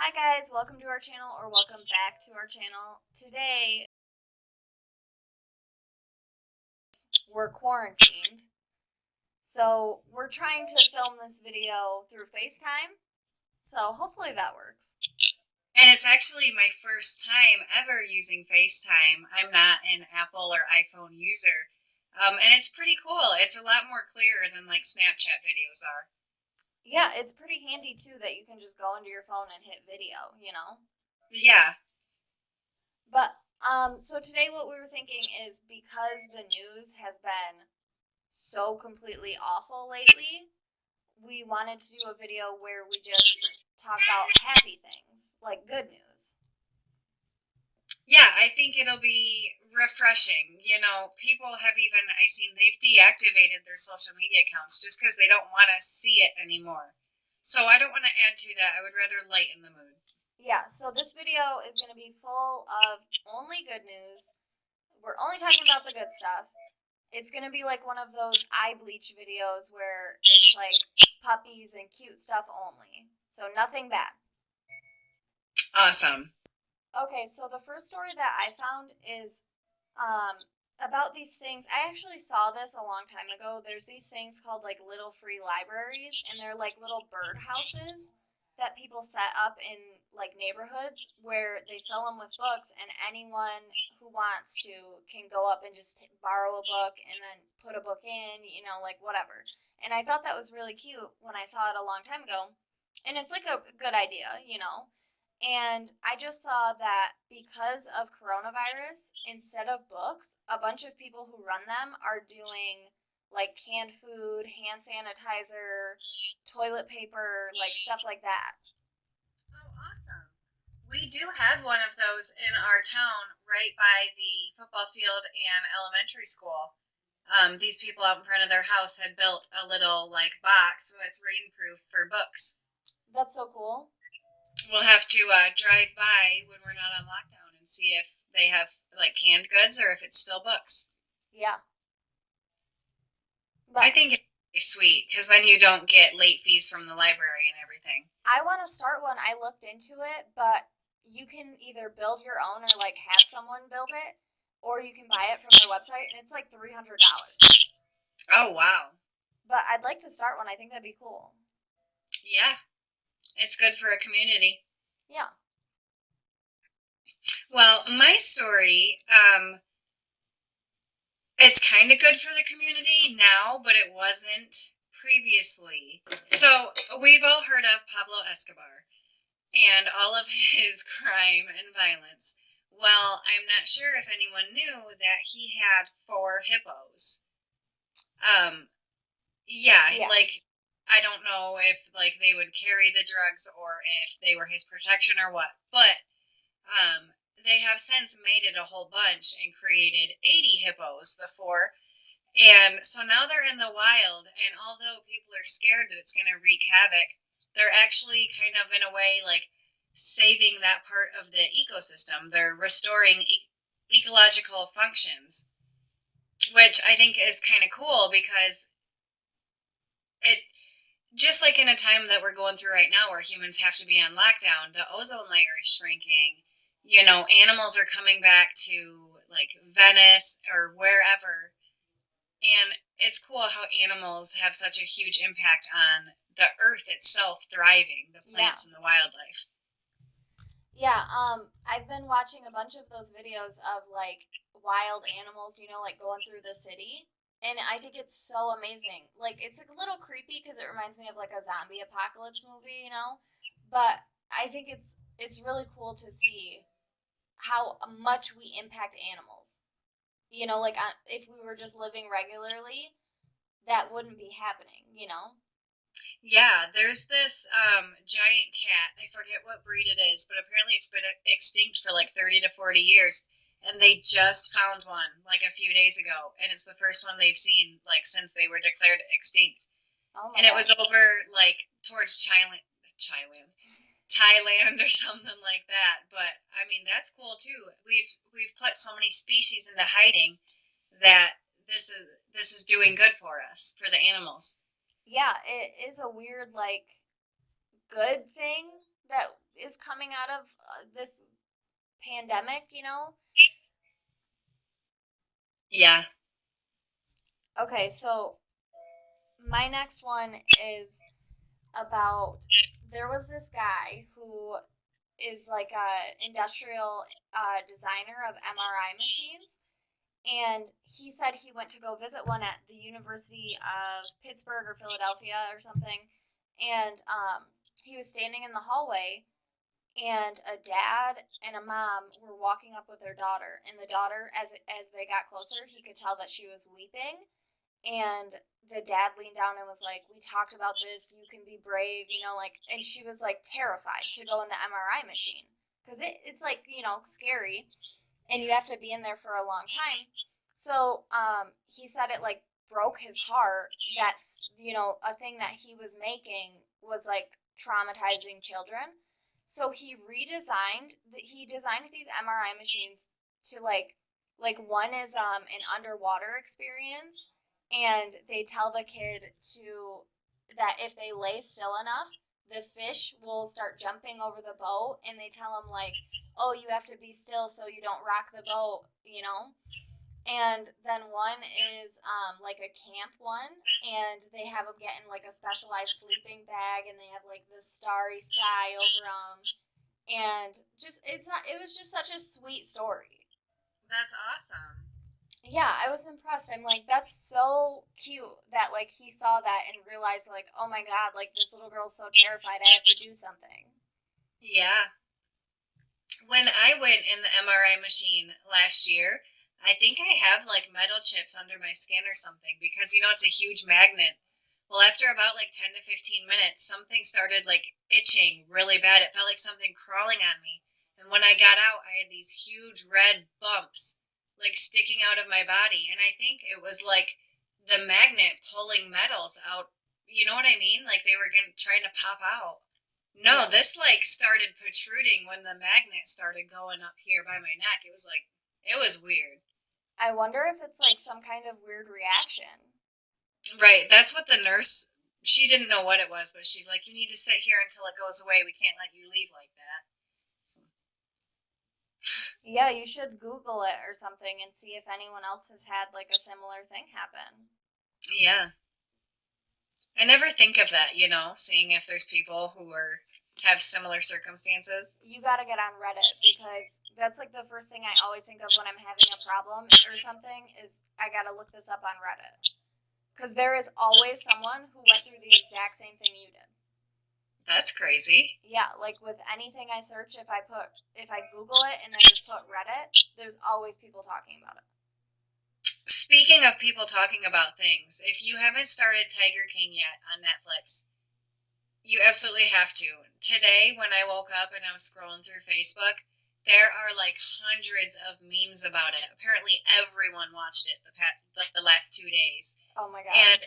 Hi guys, welcome to our channel or welcome back to our channel. Today we're quarantined, so we're trying to film this video through FaceTime, so hopefully that works. And it's actually my first time ever using FaceTime. I'm not an Apple or iPhone user. And it's pretty cool. It's a lot more clearer than like Snapchat videos are. Yeah, it's pretty handy too that you can just go into your phone and hit video. Yeah. But today what we were thinking is because the news has been so completely awful lately, we wanted to do a video where we just talk about happy things, like good news. Yeah, I think it'll be refreshing. People have I've seen they've deactivated their social media accounts just because they don't want to see it anymore. So I don't want to add to that. I would rather lighten the mood. Yeah, so this video is going to be full of only good news. We're only talking about the good stuff. It's going to be like one of those eye bleach videos where it's like puppies and cute stuff only. So nothing bad. Awesome. Okay, so the first story that I found is about these things. I actually saw this a long time ago. There's these things called like little free libraries, and they're like little bird houses that people set up in like neighborhoods where they fill them with books, and anyone who wants to can go up and just borrow a book and then put a book in, like whatever. And I thought that was really cute when I saw it a long time ago. And it's like a good idea. And I just saw that because of coronavirus, instead of books, a bunch of people who run them are doing like canned food, hand sanitizer, toilet paper, like stuff like that. Oh, awesome. We do have one of those in our town right by the football field and elementary school. These people out in front of their house had built a little like box that's rainproof for books. That's so cool. We'll have to drive by when we're not on lockdown and see if they have like canned goods or if it's still books. Yeah. I But think it's really sweet because then you don't get late fees from the library and everything. I want to start one. I looked into it, but you can either build your own or like have someone build it, or you can buy it from their website, and it's like $300. Oh, wow. But I'd like to start one. I think that'd be cool. Yeah, it's good for a community. Yeah. Well, my story, it's kind of good for the community now, but it wasn't previously. So, we've all heard of Pablo Escobar and all of his crime and violence. Well, I'm not sure if anyone knew that he had four hippos. Um, yeah, Yeah. like I don't know if like they would carry the drugs or if they were his protection or what, but they have since mated a whole bunch and created 80 hippos, the four. And so now they're in the wild, and although people are scared that it's going to wreak havoc, they're actually kind of in a way like saving that part of the ecosystem. They're restoring ecological functions, which I think is kind of cool because it just like in a time that we're going through right now where humans have to be on lockdown, the ozone layer is shrinking. Animals are coming back to like Venice or wherever. And it's cool how animals have such a huge impact on the earth itself thriving, the Yeah. plants and the wildlife. Yeah, I've been watching a bunch of those videos of like wild animals, like going through the city. And I think it's so amazing. Like it's a little creepy because it reminds me of like a zombie apocalypse movie. But I think it's really cool to see how much we impact animals. Like if we were just living regularly, that wouldn't be happening. Yeah, there's this giant cat. I forget what breed it is, but apparently it's been extinct for like 30 to 40 years. And they just found one like a few days ago. And it's the first one they've seen like since they were declared extinct. Oh my And it gosh. was over like towards Thailand or something like that. But I mean, that's cool too. We've put so many species into hiding that this is doing good for us, for the animals. Yeah, it is a weird like good thing that is coming out of this pandemic, you know? Yeah. Okay, so my next one is about there was this guy who is like a industrial designer of MRI machines, and he said he went to go visit one at the University of Pittsburgh or Philadelphia or something, and he was standing in the hallway, and a dad and a mom were walking up with their daughter, and the daughter, as they got closer, he could tell that she was weeping, and the dad leaned down and was like, "We talked about this. You can be brave, you know." Like, and she was like terrified to go in the MRI machine because it's like, you know, scary, and you have to be in there for a long time. So he said it like broke his heart. That's, you know, a thing that he was making was like traumatizing children. So he designed these MRI machines to like one is an underwater experience, and they tell the kid to that if they lay still enough, the fish will start jumping over the boat, and they tell them like, "Oh, you have to be still so you don't rock the boat," you know? And then one is like a camp one, and they have them get in like a specialized sleeping bag, and they have like the starry sky over them, and just it's not. It was just such a sweet story. That's awesome. Yeah, I was impressed. I'm like, that's so cute that like he saw that and realized like, oh my god, like this little girl's so terrified, I have to do something. Yeah. When I went in the MRI machine last year, I think I have like metal chips under my skin or something because it's a huge magnet. Well, after about like 10 to 15 minutes, something started like itching really bad. It felt like something crawling on me. And when I got out, I had these huge red bumps like sticking out of my body. And I think it was like the magnet pulling metals out. You know what I mean? Like they were trying to pop out. No, Yeah. this like started protruding when the magnet started going up here by my neck. It was weird. I wonder if it's like some kind of weird reaction. Right, that's what the nurse, she didn't know what it was, but she's like, you need to sit here until it goes away. We can't let you leave like that. So, Yeah, you should Google it or something and see if anyone else has had like a similar thing happen. yeah. I never think of that, seeing if there's people who have similar circumstances. You gotta get on Reddit because that's like the first thing I always think of when I'm having a problem or something is I gotta look this up on Reddit. Because there is always someone who went through the exact same thing you did. That's crazy. Yeah, like with anything I search, if I Google it and then just put Reddit, there's always people talking about it. Speaking of people talking about things, if you haven't started Tiger King yet on Netflix, you absolutely have to. Today, when I woke up and I was scrolling through Facebook, there are like hundreds of memes about it. Apparently, everyone watched it the last 2 days. Oh my god. And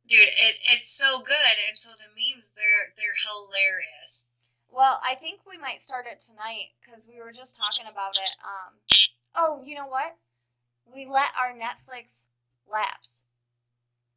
dude, it's so good. And so the memes, they're hilarious. Well, I think we might start it tonight because we were just talking about it. Oh, you know what? We let our Netflix lapse.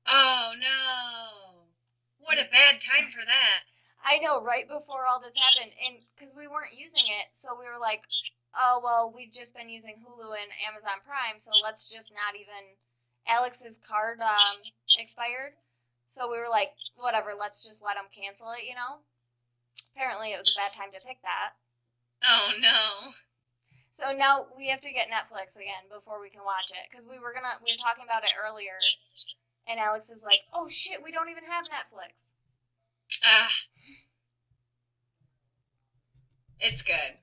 Oh no! What a bad time for that. I know, right before all this happened, and because we weren't using it, so we were like, oh, well, we've just been using Hulu and Amazon Prime, so let's just not even. Alex's card expired, so we were like, whatever, let's just let him cancel it, you know? Apparently, it was a bad time to pick that. Oh no! So now we have to get Netflix again before we can watch it, because we were talking about it earlier, and Alex is like, oh shit, we don't even have Netflix. Ah, it's good.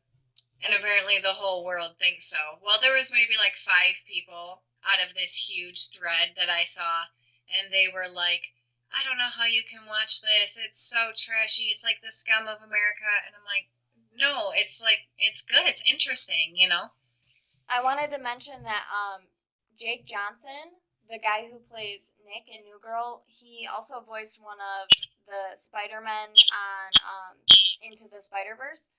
And apparently the whole world thinks so. Well, there was maybe like 5 people out of this huge thread that I saw, and they were like, I don't know how you can watch this. It's so trashy. It's like the scum of America. And I'm like, no, it's like, it's good. It's interesting. I wanted to mention that Jake Johnson, the guy who plays Nick in New Girl, he also voiced one of the Spider-Men on Into the Spider-Verse.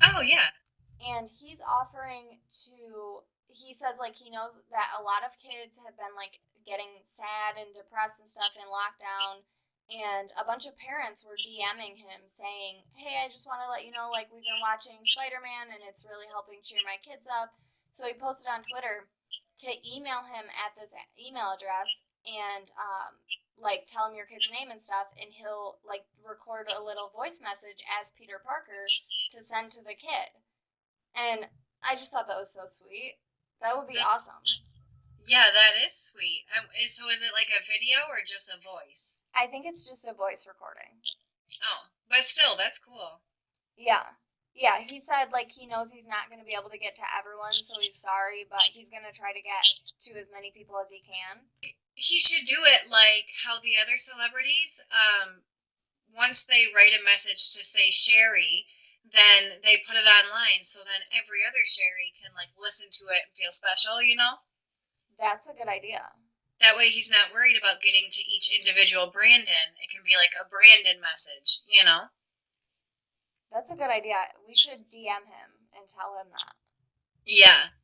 Oh, yeah. And he's offering to, he says like he knows that a lot of kids have been like getting sad and depressed and stuff in lockdown, and a bunch of parents were DMing him saying, "Hey, I just want to let you know, like, we've been watching Spider-Man and it's really helping cheer my kids up." So he posted on Twitter to email him at this email address and like tell him your kid's name and stuff, and he'll like record a little voice message as Peter Parker to send to the kid. And I just thought that was so sweet. That would be That, awesome. yeah, that is sweet. So is it like a video or just a voice? I think it's just a voice recording. Oh, but still, that's cool. Yeah. Yeah, he said like he knows he's not going to be able to get to everyone, so he's sorry, but he's going to try to get to as many people as he can. He should do it like how the other celebrities, once they write a message to say Sherry, then they put it online so then every other Sherry can like listen to it and feel special, you know? That's a good idea. That way he's not worried about getting to each individual Brandon. It can be like a Brandon message, you know? That's a good idea. We should DM him and tell him that. Yeah.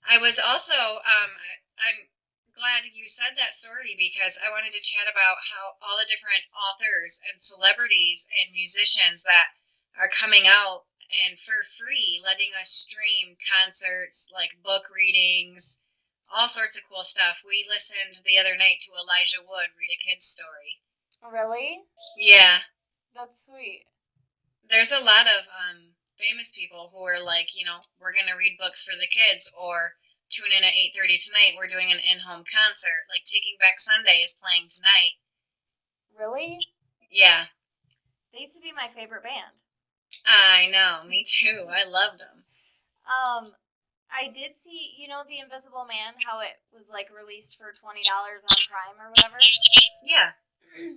I was also, I'm glad you said that story because I wanted to chat about how all the different authors and celebrities and musicians that are coming out and for free letting us stream concerts, like book readings, all sorts of cool stuff. We listened the other night to Elijah Wood read a kid's story. Really? Yeah, That's sweet. there's a lot of famous people who are like, we're gonna read books for the kids, or tune in at 8:30 tonight. We're doing an in-home concert. Like Taking Back Sunday is playing tonight. Really? Yeah, They used to be my favorite band. I know. Me too. I loved them. Um, I did see, The Invisible Man, how it was like released for $20 on Prime or whatever. Yeah.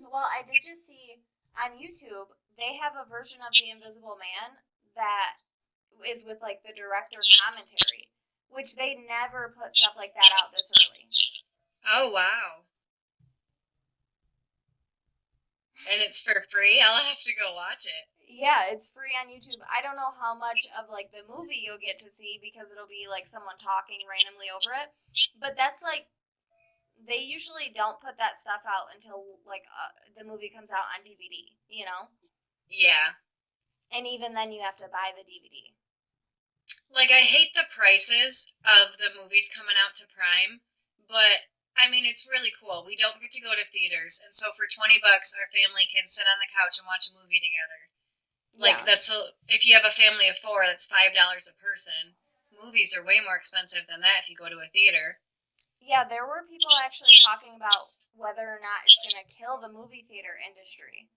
Well, I did just see on YouTube they have a version of The Invisible Man that is with like the director commentary, which they never put stuff like that out this early. Oh wow. And it's for free. I'll have to go watch it. Yeah, it's free on YouTube. I don't know how much of like the movie you'll get to see because it'll be like someone talking randomly over it. But that's like they usually don't put that stuff out until like the movie comes out on DVD. Yeah. And even then you have to buy the DVD. Like I hate the prices of the movies coming out to Prime, but I mean it's really cool. We don't get to go to theaters, and so for $20, our family can sit on the couch and watch a movie together. Like Yeah. if you have a family of four, that's $5 a person. Movies are way more expensive than that if you go to a theater. Yeah, there were people actually talking about whether or not it's going to kill the movie theater industry.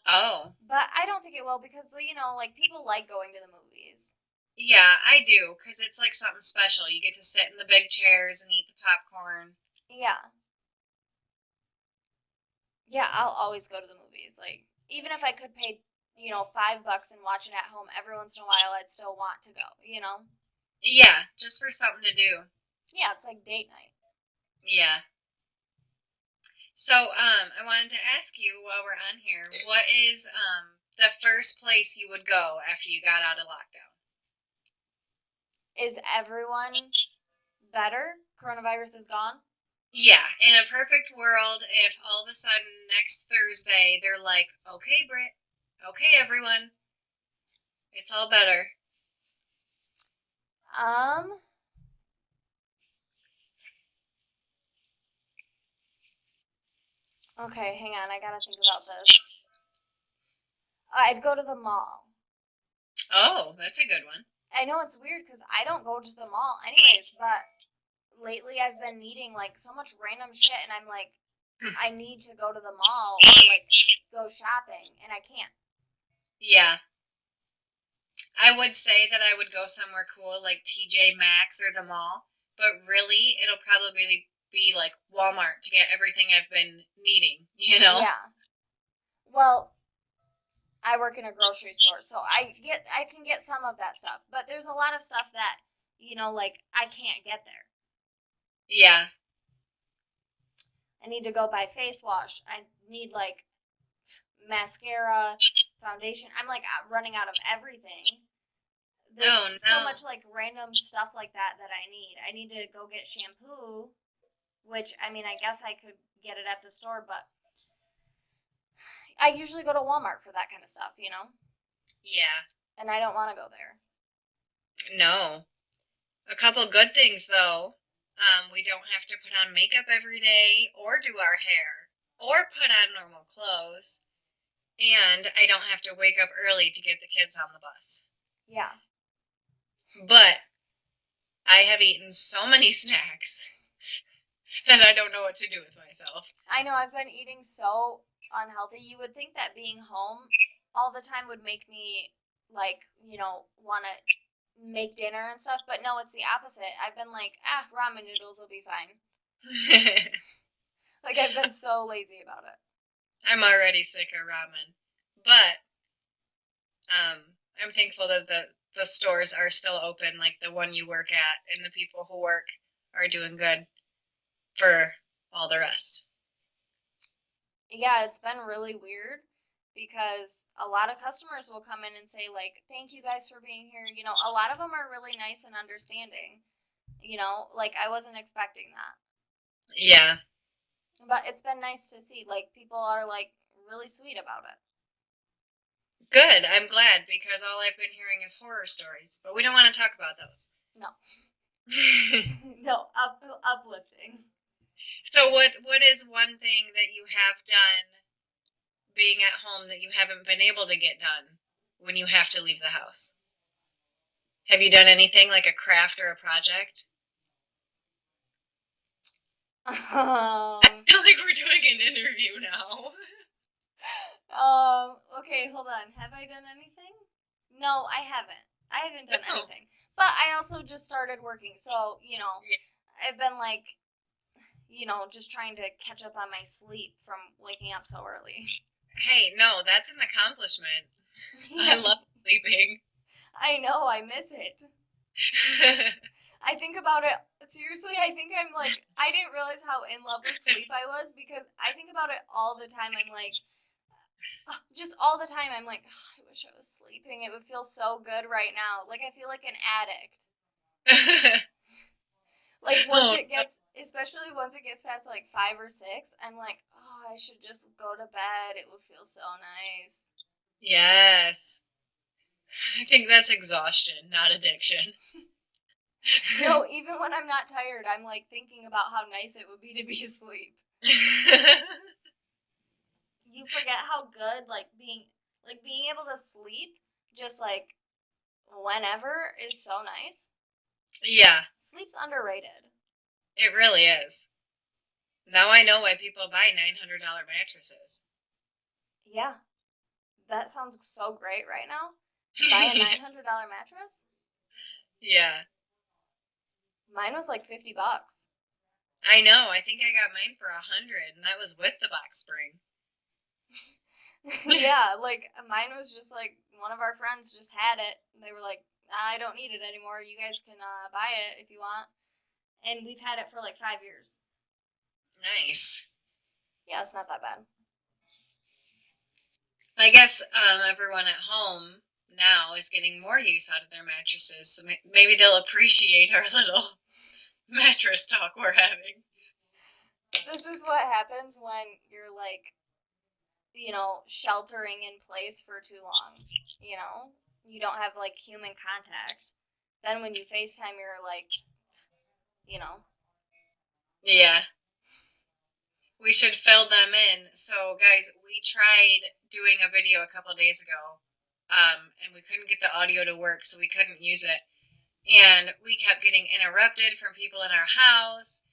Oh, But I don't think it will because, like people like going to the movies. yeah, I do, because it's like something special. You get to sit in the big chairs and eat the popcorn. Yeah. Yeah, I'll always go to the movies. Like, even if I could pay, $5 and watch it at home every once in a while, I'd still want to go. Yeah, just for something to do. Yeah, it's like date night. Yeah. So, I wanted to ask you while we're on here, what is the first place you would go after you got out of lockdown? Is everyone better? Coronavirus is gone? Yeah, in a perfect world, if all of a sudden next Thursday they're like, okay, Britt, okay, everyone, it's all better. Um, okay, hang on. I gotta think about this. I'd go to the mall. Oh, that's a good one. I know it's weird because I don't go to the mall anyways, but lately I've been needing like so much random shit, and I'm like, I need to go to the mall or like go shopping, and I can't. Yeah, I would say that I would go somewhere cool like TJ Maxx or the mall, but really, it'll probably be like Walmart to get everything I've been needing, you know? Yeah. Well, I work in a grocery store, so I can get some of that stuff, but there's a lot of stuff that like I can't get there. Yeah. I need to go buy face wash. I need like mascara, foundation. I'm like running out of everything. Oh, There's so no. much like random stuff like that I need. I need to go get shampoo, which I mean I guess I could get it at the store, but I usually go to Walmart for that kind of stuff, you know? Yeah. And I don't want to go there. No. A couple good things though. We don't have to put on makeup every day or do our hair or put on normal clothes. And I don't have to wake up early to get the kids on the bus. Yeah. But I have eaten so many snacks that I don't know what to do with myself. I know I've been eating so unhealthy. You would think that being home all the time would make me like, want to make dinner and stuff, but no, it's the opposite. I've been like, ramen noodles will be fine. Like I've been so lazy about it. I'm already sick of ramen. But I'm thankful that the stores are still open, like the one you work at, and the people who work are doing good for all the rest. Yeah, it's been really weird because a lot of customers will come in and say like, "Thank you guys for being here." A lot of them are really nice and understanding. Like I wasn't expecting that. Yeah, But it's been nice to see like people are like really sweet about it. good. I'm glad because all I've been hearing is horror stories, but we don't want to talk about those. No. No, uplifting. So what is one thing that you have done being at home that you haven't been able to get done when you have to leave the house? Have you done anything like a craft or a project? I Um, feel like we're doing an interview now. okay, hold on. Have I done anything? No, I haven't. I haven't done No. anything. But I also just started working, so, Yeah. I've been like, just trying to catch up on my sleep from waking up so early. Hey, no, that's an accomplishment. I Yeah, love sleeping. I know, I miss it. I think about it seriously. I think I'm like I didn't realize how in love with sleep I was because I think about it all the time. I'm like just all the time I'm like I wish I was sleeping. It would feel so good right now. Like I feel like an addict. Like once Oh, it gets especially once it gets past like 5 or 6, I'm like, "Oh, I should just go to bed. It would feel so nice." yes. I think that's exhaustion, not addiction. No, even when I'm not tired, I'm like thinking about how nice it would be to be asleep. You forget how good being able to sleep just like whenever is so nice. Yeah, Sleep's underrated. it really is. Now I know why people buy $900 mattresses. Yeah, that sounds so great right now. To buy a $900 mattress? Yeah, Mine was like $50. I know. I think I got mine for 100, and that was with the box spring. Yeah, like mine was just like one of our friends just had it. And they were like, I don't need it anymore. You guys can buy it if you want. And we've had it for like 5 years. Nice. Yeah, it's not that bad. I guess everyone at home now is getting more use out of their mattresses, so maybe they'll appreciate our little mattress talk we're having. This is what happens when you're like sheltering in place for too long. You know, you don't have like human contact. Then when you FaceTime, you're like, you know, Yeah, we should fill them in. So, guys, we tried doing a video a couple days ago, and we couldn't get the audio to work, so we couldn't use it. And we kept getting interrupted from people in our house.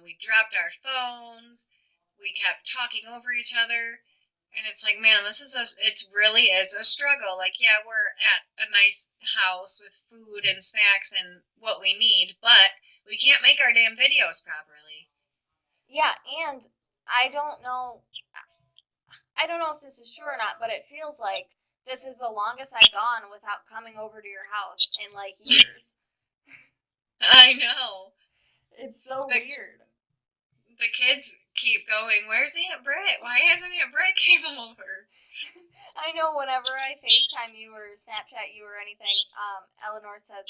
We dropped our phones. We kept talking over each other. And it's like, man, it's really is a struggle. Like, yeah, we're at a nice house with food and snacks and what we need, but we can't make our damn videos properly. yeah. And I don't know, I don't know if this is true or not, but it feels like this is the longest I've gone without coming over to your house in like years. I know. It's so The, weird. the kids keep going, where's Aunt Britt? Why hasn't Aunt Britt came over? I know whenever I FaceTime you or Snapchat you or anything, Eleanor says,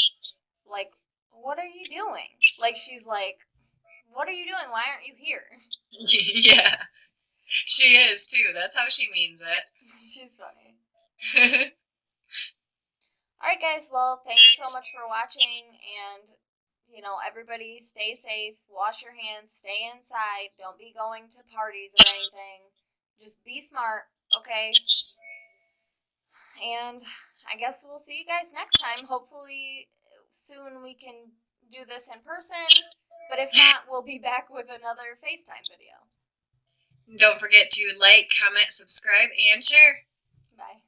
like, what are you doing? Like, she's like, what are you doing? Why aren't you here? Yeah. She is too. That's how she means it. She's funny. Alright, guys, well, thanks so much for watching, and, everybody stay safe, wash your hands, stay inside, don't be going to parties or anything. Just be smart, okay? And I guess we'll see you guys next time. Hopefully, soon we can do this in person, but if not, we'll be back with another FaceTime video. Don't forget to like, comment, subscribe, and share. Bye.